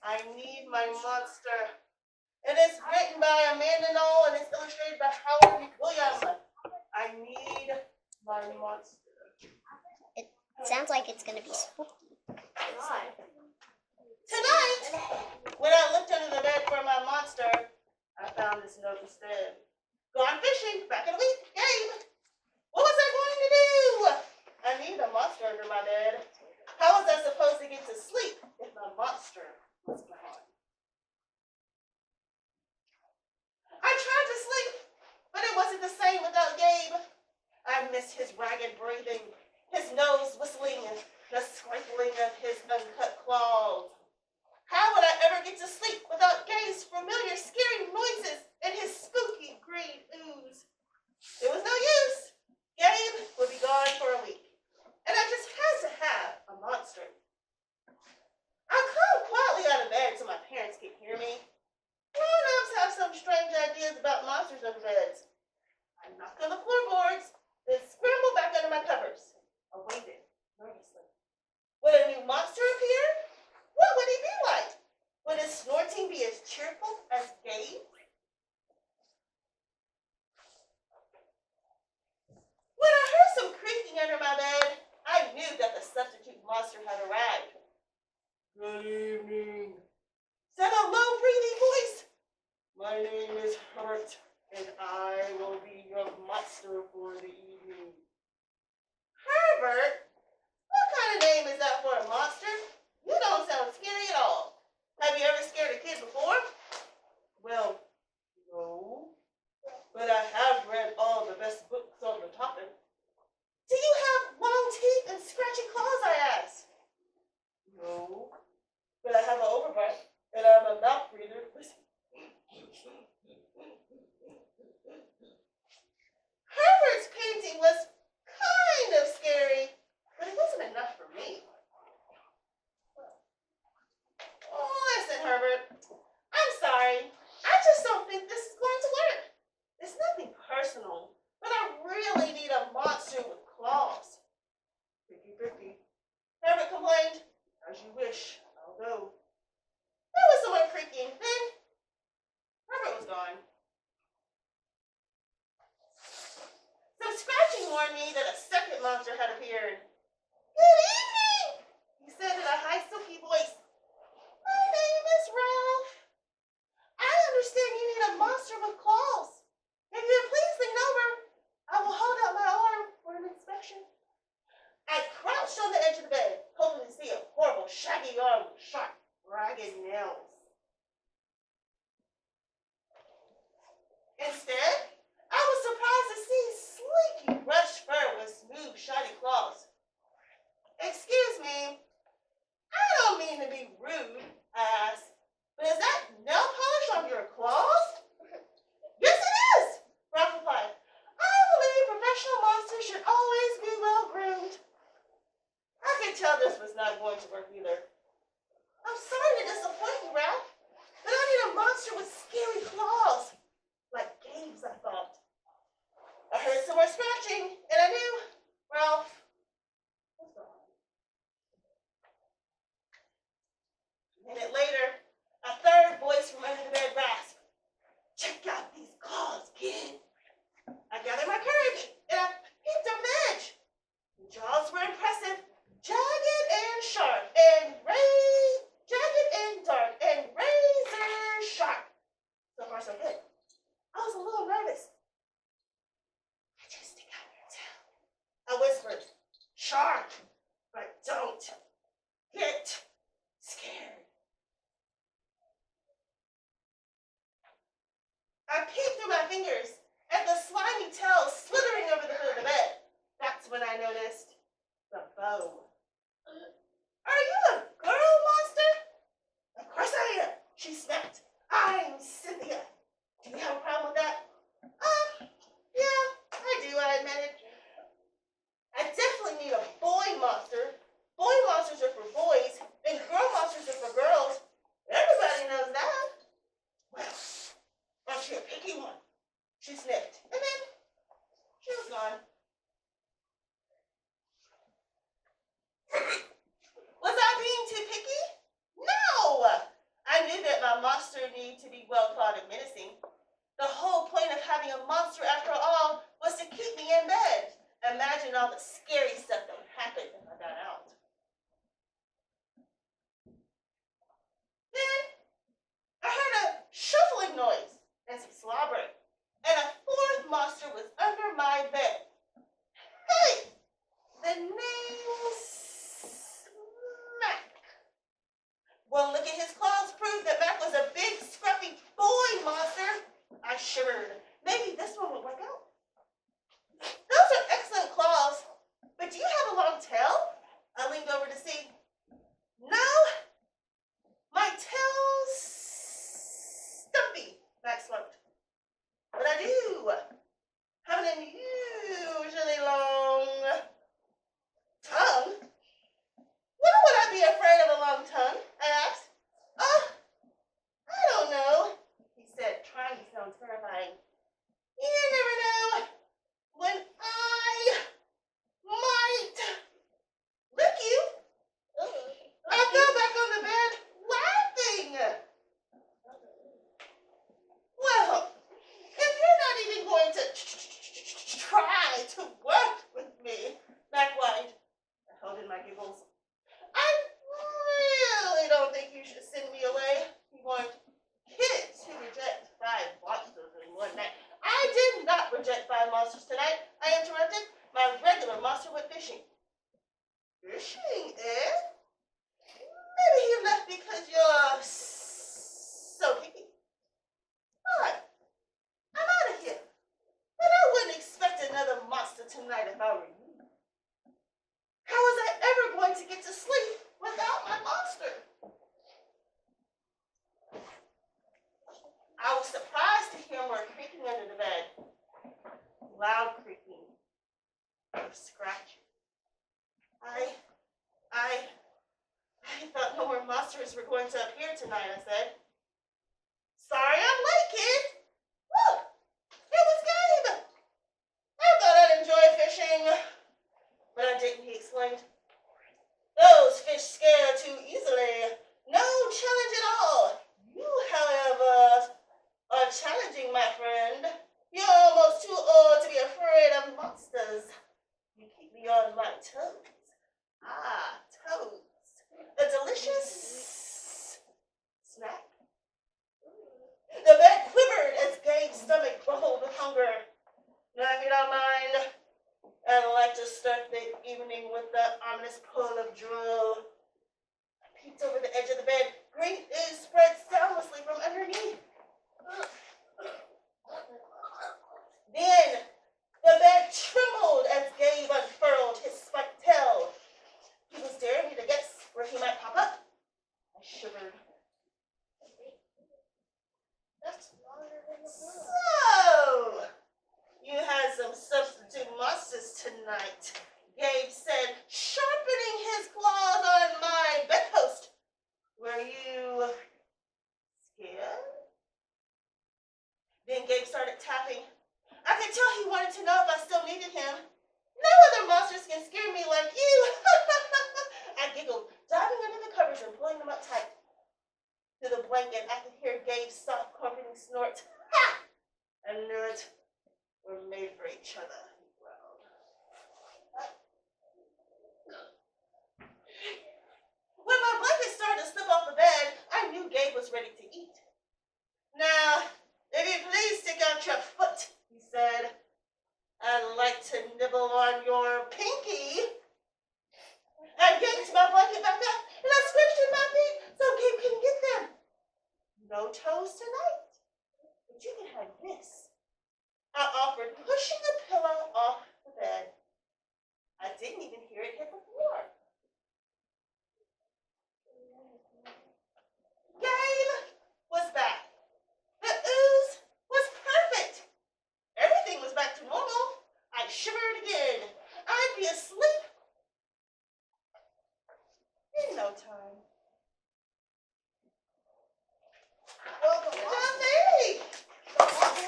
I need my monster. It is written by Amanda Knoll and it's illustrated by Howard William. I need my monster. It sounds like it's gonna be spooky. Tonight, when I looked under the bed for my monster, I found this note instead. Gone fishing, back in a week, Gabe. What was I going to do? I need a monster under my bed. How was I supposed to get to sleep if my monster was gone? I tried to sleep, but it wasn't the same without Gabe. I missed his ragged breathing, his nose whistling, the scraping of his uncut claws. How would I ever get to sleep without Gabe's familiar scary noises and his spooky green ooze? It was no use. Gabe would be gone for a week, and I just had to have a monster. I climbed quietly out of bed so my parents could hear me. Grown-ups have some strange ideas about monsters under beds. I knocked on the floorboards, then scrambled back under my covers. I waited nervously. Would a new monster appear? What would he be like? Would his snorting be as cheerful as Gabe? When I heard some creaking under my bed, I knew that the substitute monster had arrived. Good evening, said a low, breathing voice. My name is Herbert, and I will be your monster for the evening. Herbert? What kind of name is that for a monster? You don't sound scary at all. Have you ever scared a kid before? Well, no. But I have read all the best books on the topic. Do you have long teeth and scratchy claws, I asked. No. But I have an overbite, and I'm a mouth breather. Listen. Herbert's painting was kind of scary, but it wasn't enough for me. Listen, Herbert, I'm sorry. I just don't think this is going to work. It's nothing personal, but I really need a monster with claws. Picky. Herbert complained. As you wish, I'll go. There was some more creaking. Then Herbert was gone. Some scratching warned me that a second monster had appeared. Good evening, he said in a high, silky voice. My name is Ralph. I understand you need a monster with claws. If you please lean over, I will hold out my arm for an inspection. I crouched on the edge of the bed, hoping to see a horrible, shaggy arm with sharp, ragged nails. Instead, I was surprised to see sleeky, brushed fur with smooth, shiny claws. Excuse me, I don't mean to be rude, I asked, but is that nail polish on your claws? Yes, it is, Ralph replied. I believe professional monsters should always be well groomed. I could tell this was not going to work either. I'm sorry to disappoint you, Ralph, but I need a monster with scary claws. Like Gabe's, I thought. I heard some more scratching, and I knew Ralph was gone. A minute later, a third voice from under the bed rasped. Check out these claws, kid. I gathered my courage, and I peeped over the edge. The jaws were impressive, jagged and sharp, jagged and dark, and razor sharp. So far, so good. I was a little nervous. I just stick out your tail. I whispered, sharp, but don't get scared. I peeked through my fingers at the slimy tail slithering over the foot of the bed. That's when I noticed the bow. Are you a girl monster? Of course I am, she snapped. I'm Cynthia. Do you have a problem with that? Yeah, I do, I admitted. I definitely need a boy monster. Boy monsters are for boys, and girl monsters are for girls. Everybody knows that. Well, aren't you a picky one? She sniffed, and then she was gone. monster need to be well thought and menacing. The whole point of having a monster, after all, was to keep me in bed. Imagine all the scary stuff that would happen if I got out. Then I heard a shuffling noise and some slobbering, and a fourth monster was under my bed. Hey! The name Smack. One look at his claws proved that Mac was a big, scruffy boy monster. I shivered. Maybe this one would work out. Those are excellent claws, but do you have a long tail? I leaned over to see. No, my tail's stumpy, Max slumped. But I do have an unusually long tongue. Why would I be afraid of a long tongue? I asked. I don't know, he said, trying to sound terrifying. You never know when I might lick you. I fell back on the bed laughing. Well, if you're not even going to try to work with me, Mac whined. I held in my giggles. I really don't think you should send me away, he warned. Kids who reject 5 monsters in one night. I did not reject 5 monsters tonight, I interrupted. My regular monster went fishing. Fishing, eh? Maybe he left because you're so picky. All right, I'm out of here. But I wouldn't expect another monster tonight if I were you. How was I ever going to get to sleep without my monster? I was surprised to hear more creaking under the bed. Loud creaking. Scratching. I thought no more monsters were going to appear tonight, I said. Sorry I'm late, kid. Woo! It was Gabe. I thought I'd enjoy fishing. But I didn't, he explained. Those fish scare too easily. No challenge at all. You, however, are challenging, my friend. You're almost too old to be afraid of monsters. You keep me on my toes. Ah, toes. A delicious snack. The bed quivered as Gabe's stomach rumbled with hunger. Now, if you don't mind, I'd like to start the evening with that ominous pull of drool. I peeked over the edge of the bed. Green ooze spread soundlessly from underneath. Then the bed trembled as Gabe unfurled his spiked tail. He was daring me to guess where he might pop up. I shivered. So, you had some substitute monsters tonight, Gabe said, sharpening his claws on my bedpost. Were you scared? Then Gabe started tapping. I could tell he wanted to know if I still needed him. No other monsters can scare me like you. I giggled, diving under the covers and pulling them up tight. Through the blanket, I could hear Gabe's soft, comforting snort. Ha! I knew it. We're made for each other, he growled. When my blanket started to slip off the bed, I knew Gabe was ready to eat. Now, if you please stick out your foot, he said. I'd like to nibble on your pinky. I yanked my blanket back up, and I squished in my feet so Gabe couldn't get them. No toes tonight, but you can have this. I offered, pushing the pillow off the bed. I didn't even hear it hit the floor. Gabe was back. The ooze was perfect. Everything was back to normal. I shivered again. I'd be asleep